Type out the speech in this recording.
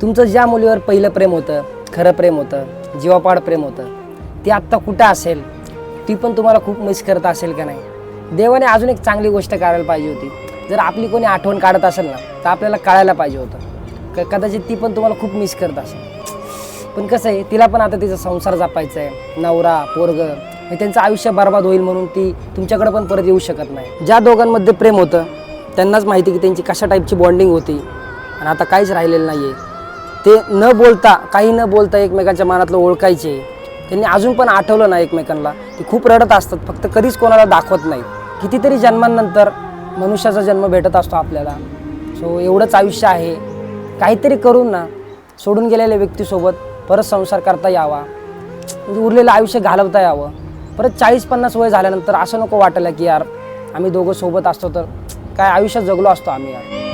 तुमचं ज्या मुलीवर पहिलं प्रेम होतं, खरं प्रेम होतं, जीवापाड प्रेम होतं, ती आत्ता कुठं असेल? ती पण तुम्हाला खूप मिस करत असेल का नाही? देवाने अजून एक चांगली गोष्ट करायला पाहिजे होती. जर आपली कोणी आठवण काढत असेल ना, तर आपल्याला कळायला पाहिजे होतं. कदाचित ती पण तुम्हाला खूप मिस करत असेल. पण कसं आहे, तिला पण आता तिचा संसार जपायचा आहे, नवरा पोरगं हे त्यांचं आयुष्य बर्बाद होईल म्हणून ती तुमच्याकडे पण परत येऊ शकत नाही. ज्या दोघांमध्ये प्रेम होतं त्यांनाच माहिती की त्यांची कशा टाईपची बॉन्डिंग होती आणि आता काहीच राहिलेलं नाही आहे. ते न बोलता, काही न बोलता एकमेकांच्या मनातलं ओळखायचे. त्यांनी अजून पण आठवलं नाही एकमेकांना. ते खूप रडत असतात, फक्त कधीच कोणाला दाखवत नाहीत. कितीतरी जन्मांनंतर मनुष्याचा जन्म भेटत असतो आपल्याला. सो एवढंच आयुष्य आहे, काहीतरी करून ना सोडून गेलेल्या व्यक्तीसोबत परत संसार करता यावा, म्हणजे उरलेलं आयुष्य घालवता यावं. परत 40-50 वय झाल्यानंतर असं नको वाटायला की यार आम्ही दोघं सोबत असतो तर काय आयुष्य जगलो असतो आम्ही यार.